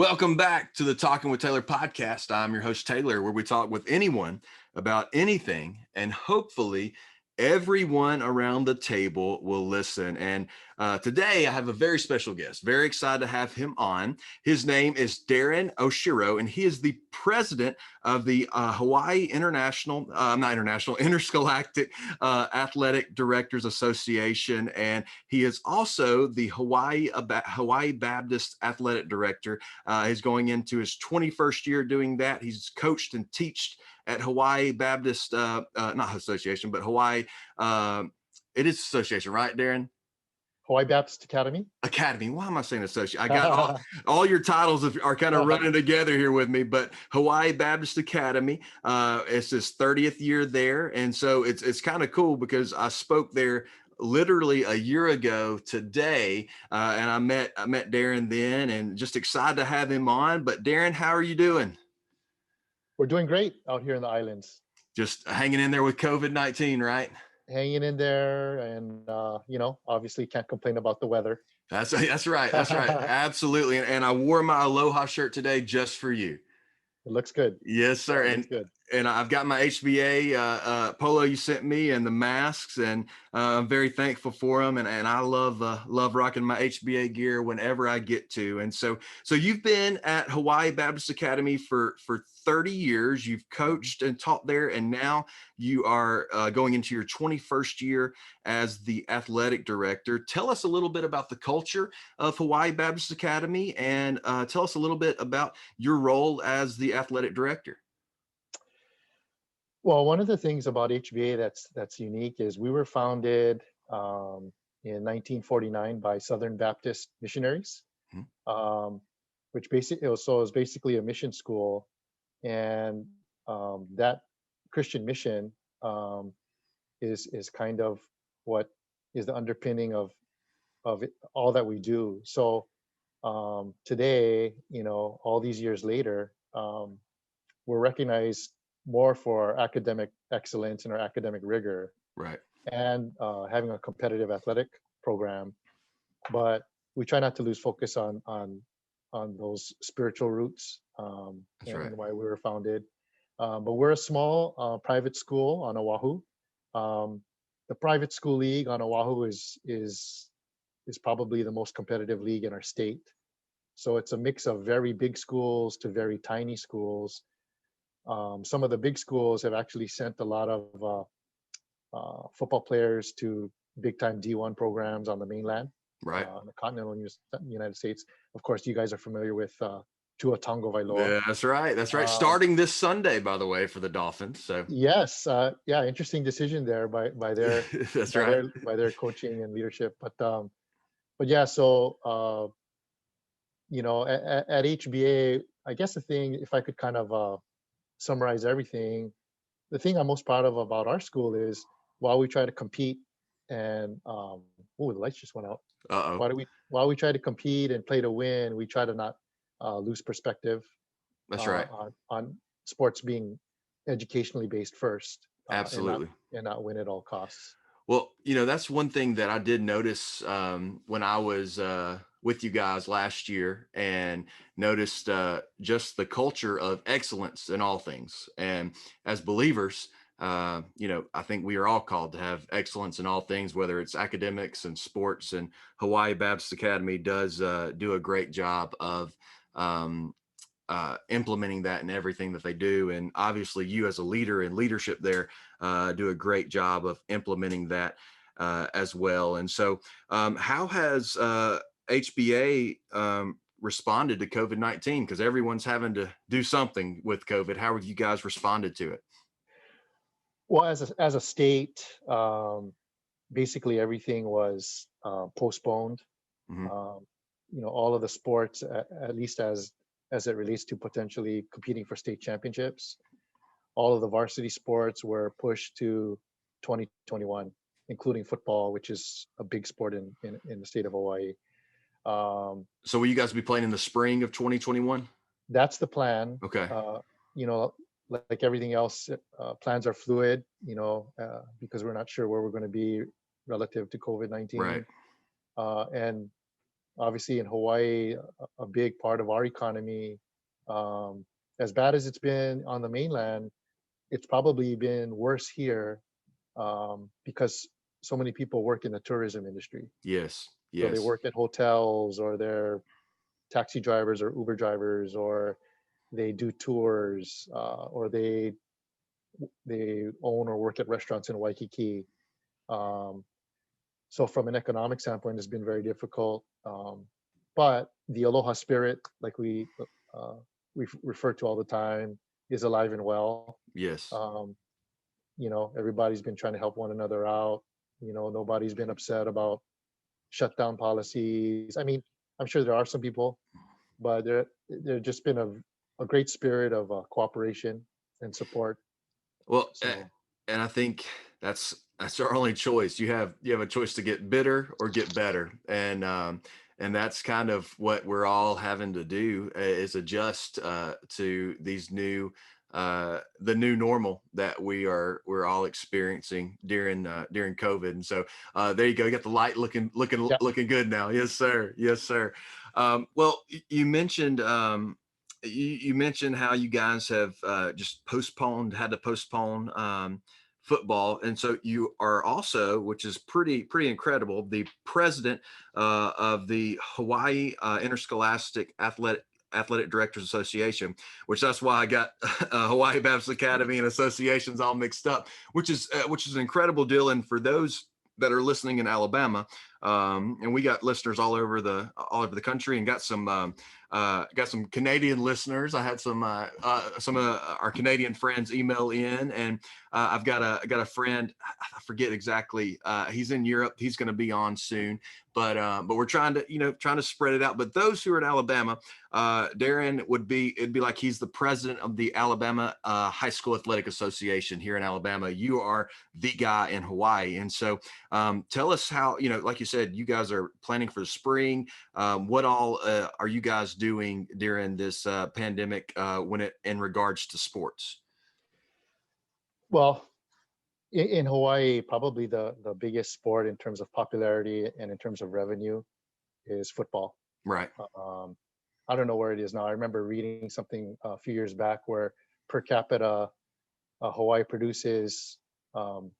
Welcome back to the Talking with Taylor podcast. I'm your host, Taylor, where we talk with anyone about anything, and hopefully everyone around the table will listen. And today I have a very special guest. Very excited to have him on. His name is Deren Oshiro, and he is the president of the Hawaii Interscholastic Athletic Directors Association. And he is also the Hawaii Baptist Athletic Director. He's going into his 21st year doing that. He's coached and taught at Hawaii Baptist, not association, but Hawaii. It is association, right, Deren? Hawaii Baptist Academy. Why am I saying associate? I got all your titles are kind of running together here with me, but Hawaii Baptist Academy, it's his 30th year there. And so it's kind of cool because I spoke there literally a year ago today, and I met Deren then, and just excited to have him on. But Deren, how are you doing? We're doing great out here in the islands. Just hanging in there with COVID-19, right? Hanging in there, and obviously can't complain about the weather. That's right. Absolutely. And I wore my Aloha shirt today just for you. It looks good. Yes, sir. It looks good. And I've got my HBA polo you sent me and the masks, and I'm very thankful for them. And I love rocking my HBA gear whenever I get to. And so you've been at Hawaii Baptist Academy for 30 years. You've coached and taught there, and now you are going into your 21st year as the athletic director. Tell us a little bit about the culture of Hawaii Baptist Academy, and tell us a little bit about your role as the athletic director. Well, one of the things about HBA that's unique is we were founded in 1949 by Southern Baptist missionaries, which basically it was basically a mission school, and that Christian mission is kind of what is the underpinning of it, all that we do. So today, all these years later, we're recognized more for our academic excellence and our academic rigor, right? And having a competitive athletic program, but we try not to lose focus on those spiritual roots, and why we were founded. But we're a small private school on Oahu. The private school league on Oahu is probably the most competitive league in our state. So it's a mix of very big schools to very tiny schools. Some of the big schools have actually sent a lot of football players to big-time D1 programs on the mainland, right? In the continental United States. Of course, you guys are familiar with Tua Tagovailoa. Yeah, that's right. Starting this Sunday, by the way, for the Dolphins. So yes, interesting decision there by their that's by their coaching and leadership. But yeah, so at HBA, I guess the thing, if I could kind of summarize everything, the thing I'm most proud of about our school is while we try to compete and the lights just went out. While we try to compete and play to win, we try to not lose perspective. That's right. On sports being educationally based first. Absolutely. And not win at all costs. Well, that's one thing that I did notice when I was with you guys last year, and noticed just the culture of excellence in all things. And as believers, I think we are all called to have excellence in all things, whether it's academics and sports. And Hawaii Baptist Academy does do a great job of implementing that in everything that they do. And obviously you as a leader in leadership there do a great job of implementing that as well. And so how has HBA responded to COVID-19? Because everyone's having to do something with COVID. How have you guys responded to it? Well, as a state, basically everything was postponed. Mm-hmm. All of the sports, at least as it relates to potentially competing for state championships, all of the varsity sports were pushed to 2021, including football, which is a big sport in the state of Hawaii. So will you guys be playing in the spring of 2021? That's the plan. Okay. Like everything else, plans are fluid, because we're not sure where we're going to be relative to COVID-19. Right. And Obviously, in Hawaii, a big part of our economy, as bad as it's been on the mainland, it's probably been worse here, because so many people work in the tourism industry. Yes. So they Yes. work at hotels, or they're taxi drivers or Uber drivers, or they do tours, or they own or work at restaurants in Waikiki. Um, so from an economic standpoint, it's been very difficult. But the aloha spirit, like we refer to all the time, is alive and well. Yes. Um, everybody's been trying to help one another out. Nobody's been upset about shutdown policies. I mean, I'm sure there are some people, but there just been a great spirit of cooperation and support. Well, So and I think that's our only choice. You have a choice to get bitter or get better, and that's kind of what we're all having to do, is adjust to these new the new normal that we're all experiencing during COVID. And so there you go. You got the light yeah, looking good now. Yes, sir. Yes, sir. Well, you mentioned. You mentioned how you guys have just had to postpone football, and so you are also, which is pretty incredible, the president of the Hawaii Interscholastic Athletic Directors Association, which that's why I got Hawaii Baptist Academy and associations all mixed up, which is an incredible deal. And for those that are listening in Alabama, and we got listeners all over the country, and got some Canadian listeners. I had some of our Canadian friends email in, and I've got a friend. I forget exactly. He's in Europe. He's going to be on soon, but we're trying to spread it out. But those who are in Alabama, Deren it'd be like he's the president of the Alabama High School Athletic Association here in Alabama. You are the guy in Hawaii, and so tell us how, like you said, you guys are planning for the spring. What all are you guys doing during this pandemic in regards to sports? well, in Hawaii, probably the biggest sport in terms of popularity and in terms of revenue is football. Right. Um, I don't know where it is now. I remember reading something a few years back where per capita, Hawaii produces um,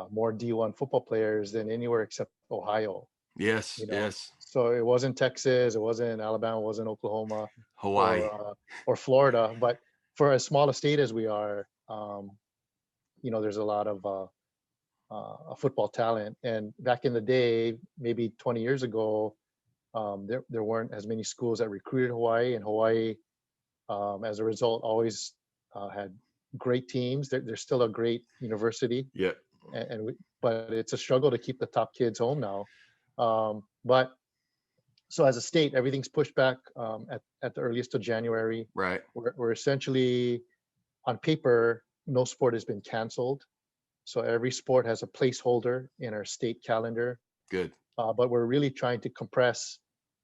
more D1 football players than anywhere except Ohio. Yes. You know, Yes. so it wasn't Texas, it wasn't Alabama, it wasn't Oklahoma, Hawaii. or Florida. But for as small a state as we are, there's a lot of football talent. And back in the day, maybe 20 years ago, there weren't as many schools that recruited Hawaii, and Hawaii, as a result, always had great teams. They're still a great university, Yeah. but it's a struggle to keep the top kids home now. But so as a state, everything's pushed back at the earliest of January. Right. We're essentially, on paper, no sport has been canceled. So every sport has a placeholder in our state calendar. Good. But we're really trying to compress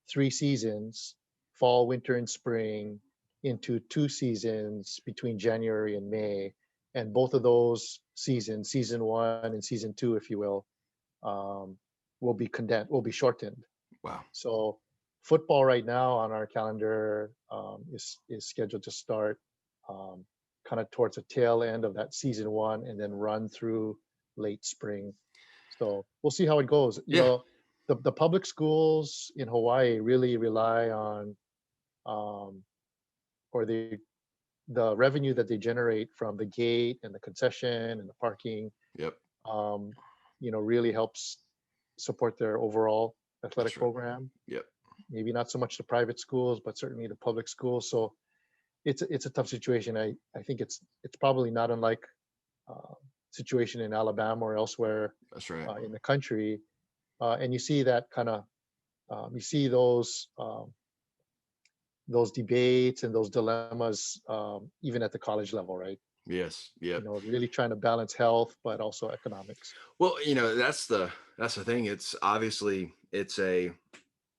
3 seasons, fall, winter, and spring, into 2 seasons between January and May. And both of those seasons, season one and season two, if you um, will be shortened. Wow. So football right now on our calendar is scheduled to start um, kind of towards the tail end of that season one, and then run through late spring. So we'll see how it goes. Yeah. The public schools in Hawaii really rely on um, or the revenue that they generate from the gate and the concession and the parking, Yep. um, really helps support their overall athletic That's right. program. Yep. Maybe not so much the private schools, but certainly the public schools. So it's a tough situation. I think it's probably not unlike uh, situation in Alabama or elsewhere That's right. in the country. And you see that kind of you see those debates and those dilemmas even at the college level, right? Yes. Yep. Really trying to balance health but also economics. Well, that's the thing. It's obviously it's a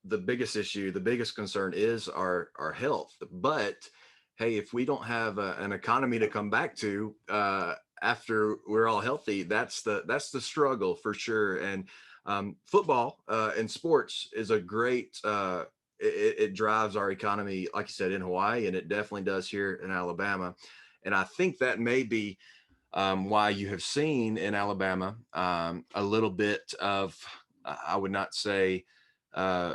the biggest issue, the biggest concern is our health. But hey, if we don't have an economy to come back to after we're all healthy, that's the struggle for sure. And football and sports is a great. It drives our economy, like you said, in Hawaii, and it definitely does here in Alabama. And I think that may be why you have seen in Alabama a little bit of, I would not say, uh,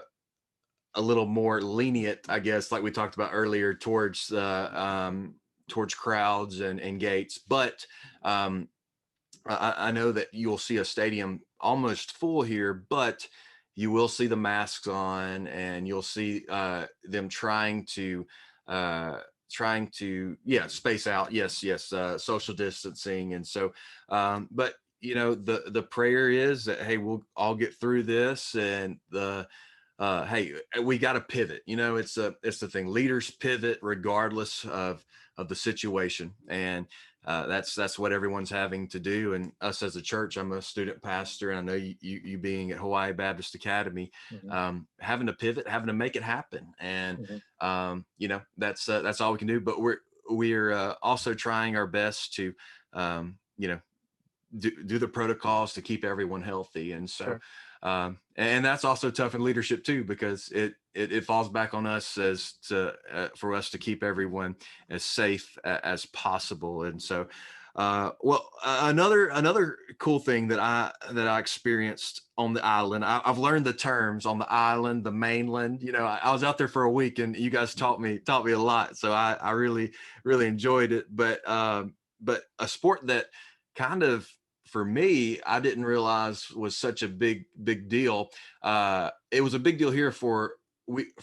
a little more lenient, I guess, like we talked about earlier, towards crowds and gates. But I know that you'll see a stadium almost full here, but you will see the masks on, and you'll see them uh, yeah, space out. Yes, yes, social distancing, and so. But the prayer is that, hey, we'll all get through this, and the hey, we got to pivot. It's the thing. Leaders pivot regardless of the situation, and that's what everyone's having to do. And us as a church, I'm a student pastor, and I know you being at Hawaii Baptist Academy, Hmm. having to pivot, having to make it happen, and Hmm. that's all we can do. But we're also trying our best to um, you know do the protocols to keep everyone healthy. And so Sure. and that's also tough in leadership too, because it falls back on us as to for us to keep everyone as safe as possible. And so another cool thing that I experienced on the island, I've learned the terms on the island, the mainland. I was out there for a week, and you guys taught me a lot, so I really enjoyed it. But a sport that kind of, for me, I didn't realize was such a big deal. It was a big deal here for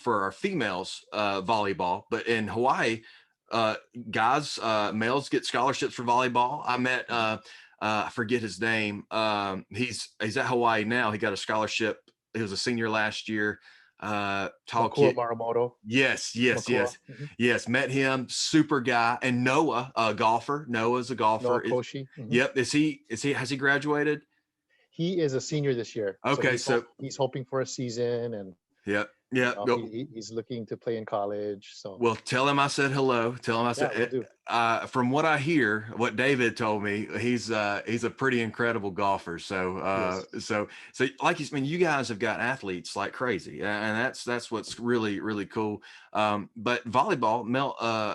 our females volleyball, but in Hawaii, uh, guys, males get scholarships for volleyball. I met Hmm. I forget his name. He's at Hawaii now. He got a scholarship. He was a senior last year. Tall Makua kid. Maramoto. Yes, yes, Makua. yes, Hmm. yes. Met him, super guy. And Noah, a golfer. Noah's a Noah golfer. Koshi. Hmm. Yep. Has he graduated? He is a senior this year, so Okay, so he's hoping for a season, and yep, yep. he's looking to play in college. So Well, tell him I said hello. Tell him I yeah, we'll said, do. from what I hear, what David told me, he's a pretty incredible golfer. So Yes. like I mean, you guys have got athletes like crazy, and that's what's really cool. But volleyball,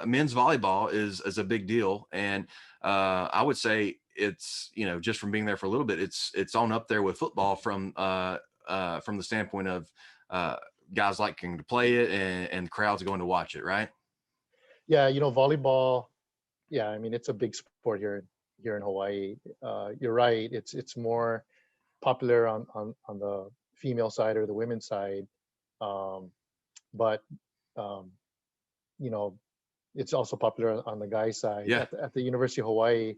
men's volleyball is a big deal, and I would say it's, just from being there for a little bit, it's on up there with football from the standpoint of uh, guys liking to play it, and crowds going to watch it, right? Yeah, volleyball. Yeah, I mean it's a big sport here in Hawaii. You're right. It's more popular on the female side or the women's side, um, but um, you know it's also popular on the guys side. Yeah, At the University of Hawaii,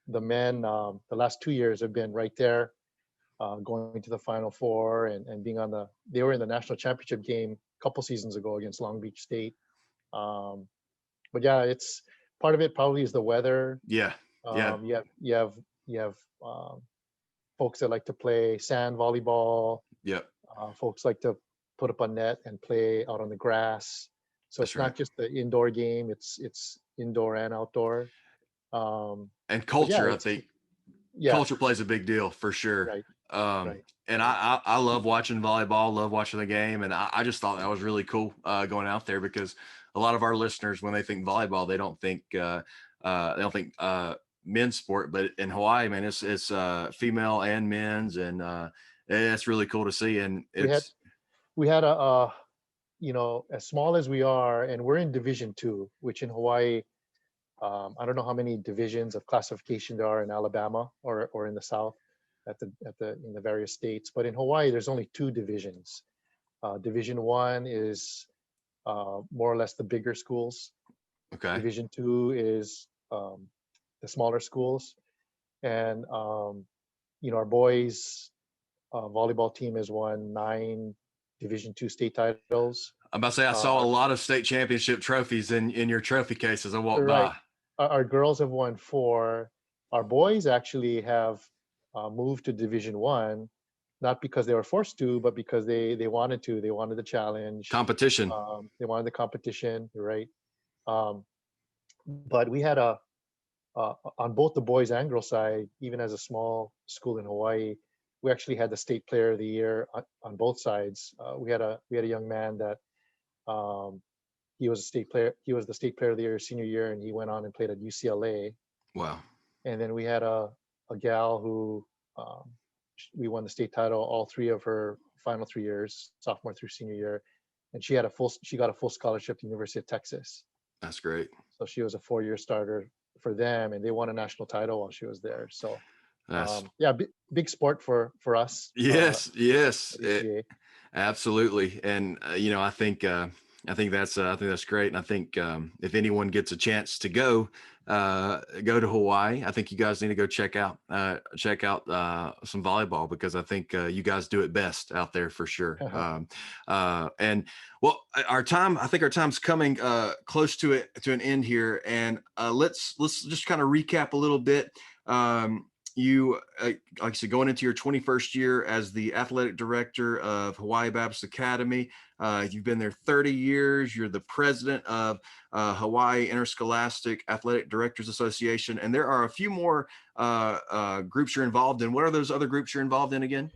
the men, the last 2 years have been right there, going to the Final Four, and being on the. They were in the national championship game a couple seasons ago against Long Beach State. Um, but yeah, it's part of it probably is the weather. yeah, yeah, You have um, folks that like to play sand volleyball. yeah. Folks like to put up a net and play out on the grass. So That's it's right. not just the indoor game; it's indoor and outdoor. Um, And but yeah, culture, I it's think yeah, culture plays a big deal for sure. right, right. And I love watching volleyball, love watching the game, and I just thought that was really cool going out there, because a lot of our listeners, when they think volleyball, they don't think men's sport, but in Hawaii, man, it's female and men's, and it's really cool to see. And We had it's we had as small as we are, and we're in Division 2, which in Hawaii, I don't know how many divisions of classification there are in Alabama or in the South, at the in the various states. But in Hawaii, there's only two divisions. Division 1 is more or less the bigger schools. okay. Division 2 is the smaller schools, and our boys volleyball team has won 9 Division 2 state titles. I'm about to say I Uh, saw a our, lot of state championship trophies in your trophy case as I walked right, by. our girls have won 4. Our boys actually have moved to Division 1, not because they were forced to, but because they wanted to. They wanted the challenge. Competition. They wanted the competition, right? Um, but we had on both the boys and girls side, even as a small school in Hawaii, we actually had the state player of the year on both sides. We had a young man that um, he was a state player. He was the state player of the year senior year, and he went on and played at UCLA. Wow. And then we had a gal who we won the state title all three of her final 3 years, sophomore through senior year, and she got a full scholarship to the University of Texas. That's great. So she was a 4-year starter for them, and they won a national title while she was there. So That's yeah, big sport for us. yes, yes, HBA. absolutely. And I think that's great. And I think if anyone gets a chance to go to Hawaii, I think you guys need to go check out some volleyball, because I think you guys do it best out there for sure. And well, I think our time's coming close to an end here, and let's just kind of recap a little bit. You, like I said, going into your 21st year as the athletic director of Hawaii Baptist Academy. You've been there 30 years. You're the president of Hawaii Interscholastic Athletic Directors Association. And there are a few more groups you're involved in. What are those other groups you're involved in again?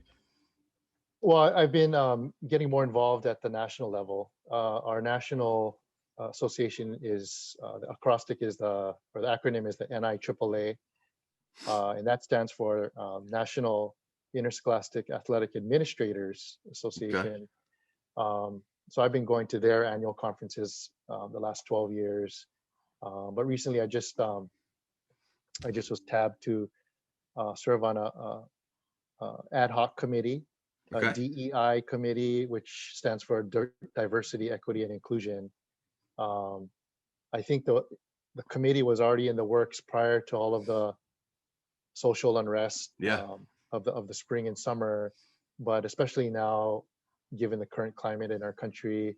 Well, I've been getting more involved at the national level. Our national association is the acrostic is the acronym is the NIAAA. And that stands for National Interscholastic Athletic Administrators Association. Okay. So I've been going to their annual conferences the last 12 years. But recently I just was tabbed to serve on a ad hoc committee, okay, a DEI committee, which stands for Diversity, Equity, and Inclusion. I think the committee was already in the works prior to all of the social unrest of the spring and summer, but especially now, given the current climate in our country,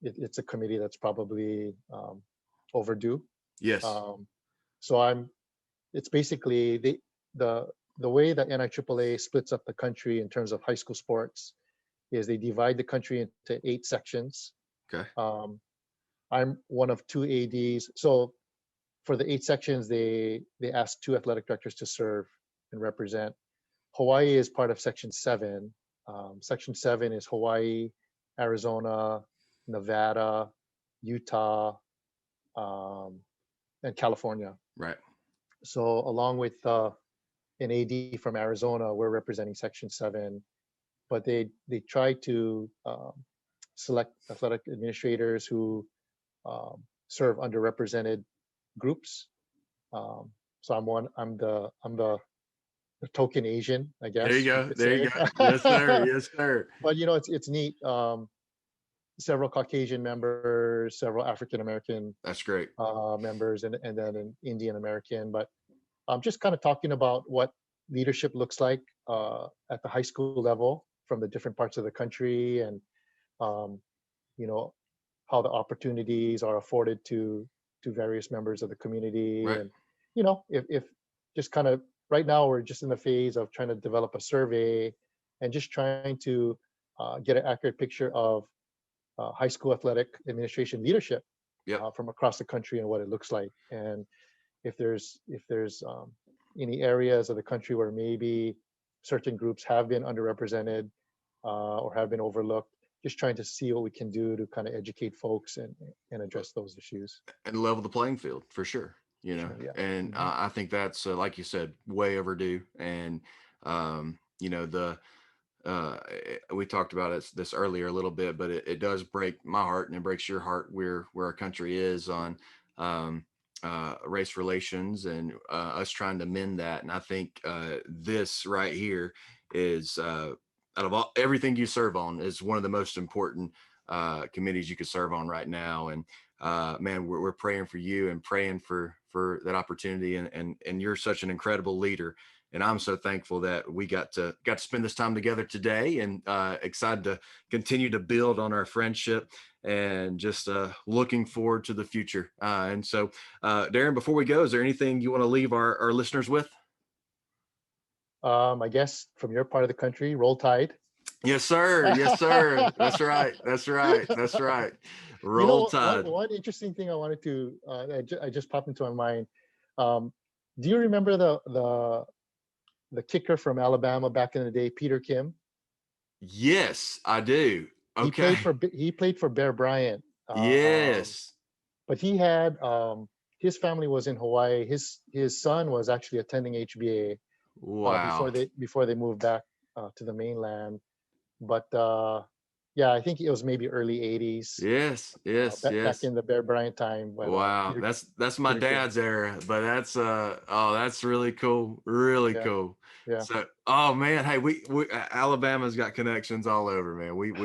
it's a committee that's probably overdue. Yes. So it's basically the way that NIAAA splits up the country in terms of high school sports is they divide the country into 8 sections. Okay. I'm one of 2 ADs. So for the 8 sections, they asked 2 athletic directors to serve and represent. Hawaii is part of Section 7. Section 7 is Hawaii, Arizona, Nevada, Utah, and California. Right. So along with an AD from Arizona, we're representing Section 7. But they try to select athletic administrators who serve underrepresented groups. So I'm the token Asian, I guess. There you go. There you go. Yes, sir. Yes, sir. But it's neat. Several Caucasian members, several African American. That's great. Members, and then an Indian American. But I'm just kind of talking about what leadership looks like at the high school level from the different parts of the country, and how the opportunities are afforded to various members of the community. Right. And if just kind of right now we're just in the phase of trying to develop a survey and just trying to get an accurate picture of high school athletic administration leadership from across the country and what it looks like. And if there's any areas of the country where maybe certain groups have been underrepresented or have been overlooked, just trying to see what we can do to kind of educate folks and address those issues and level the playing field for sure. Sure, yeah. And I think that's like you said, way overdue. And we talked about this earlier a little bit, but it does break my heart, and it breaks your heart where our country is on race relations and us trying to mend that. And I think this right here is out of everything you serve on is one of the most important committees you could serve on right now. And man, we're praying for you and praying for that opportunity. And you're such an incredible leader. And I'm so thankful that we got to spend this time together today, and excited to continue to build on our friendship, and just looking forward to the future. And so, Deren, before we go, is there anything you want to leave our listeners with? I guess from your part of the country, roll tide. Yes, sir. Yes, sir. That's right. That's right. That's right. Roll tide. One interesting thing I wanted to, I just popped into my mind. Do you remember the the kicker from Alabama back in the day, Peter Kim. Yes, I do. He Okay. played for Bear Bryant. Yes. But he had his family was in Hawaii. His son was actually attending HBA Wow. before they moved back to the mainland. But yeah, I think it was maybe early '80s, Yes, yes, back yes. in the Bear Bryant time. But Wow, that's my Peter Kim, dad's era, but that's oh, that's really cool, really yeah, cool. yeah. So, oh man, hey, we Alabama's got connections all over, man. We've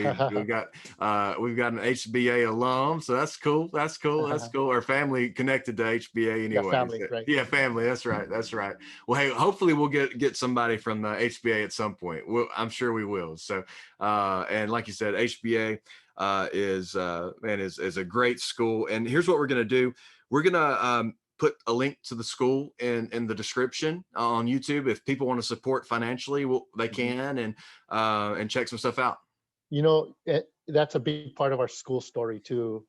got an HBA alum, so that's cool, that's cool, that's cool. Our family connected to HBA Yeah, anyway. family, So, right? yeah, family. That's right, that's right. Well, hey, hopefully we'll get somebody from the HBA at some point. I'm sure we will. So, and like you said, HBA is a great school. And here's what we're going to do. We're going to put a link to the school in the description on YouTube. If people want to support financially, they Mhm. can, and check some stuff out. You know, that's a big part of our school story too.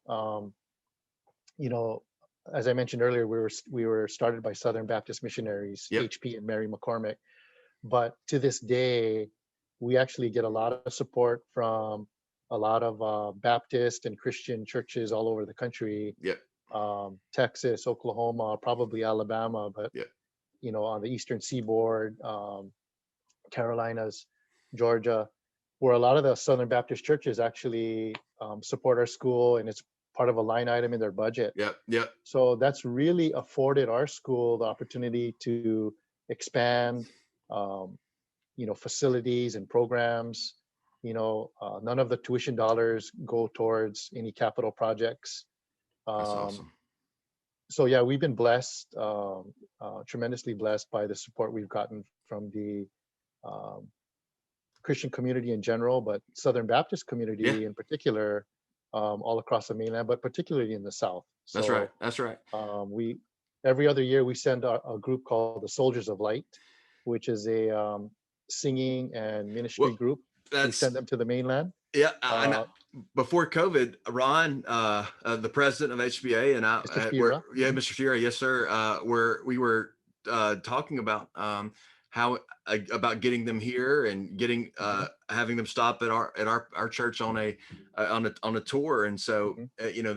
You know, as I mentioned earlier, we were started by Southern Baptist missionaries, Yep. HP and Mary McCormick. But to this day, we actually get a lot of support from a lot of Baptist and Christian churches all over the country, Yep. Texas, Oklahoma, probably Alabama, but Yep. on the Eastern Seaboard, Carolinas, Georgia, where a lot of the Southern Baptist churches actually support our school, and it's part of a line item in their budget. Yep. Yep. So that's really afforded our school the opportunity to expand, um, facilities and programs. None of the tuition dollars go towards any capital projects. That's Um, awesome. so yeah, we've been blessed, tremendously blessed by the support we've gotten from the um, Christian community in general, but Southern Baptist Yeah, community in particular, all across the mainland, but particularly in the South. that's right. So That's right. we every other year we send a group called the Soldiers of Light, which is a singing and ministry Well, group. We that's send them to the mainland. yeah. And Uh, before COVID, Ron, the president of HBA, and I, Mr. were Shira. yeah, Mr. Shira, yes, sir. We were talking about how about getting them here and getting Mhm, having them stop at our church on a tour. And so mhm.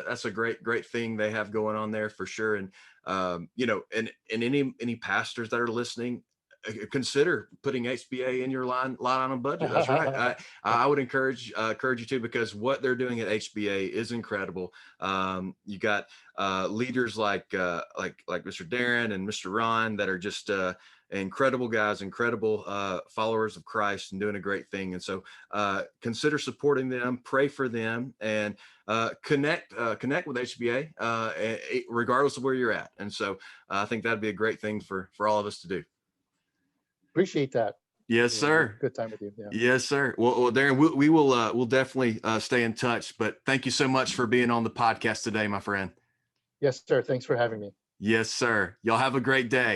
that's a great thing they have going on there for sure. And and any pastors that are listening, consider putting HBA in your line on budget. That's right. I would encourage you to, because what they're doing at HBA is incredible. You got leaders like Mr. Deren and Mr. Ron that are just incredible guys, incredible followers of Christ, and doing a great thing. And so consider supporting them, pray for them, and connect with HBA regardless of where you're at. And so I think that'd be a great thing for all of us to do. Appreciate that. Yes, We had a sir. good time with you. Yeah. Yes, sir. Well, Darren, we'll definitely stay in touch. But thank you so much for being on the podcast today, my friend. Yes, sir. Thanks for having me. Yes, sir. Y'all have a great day.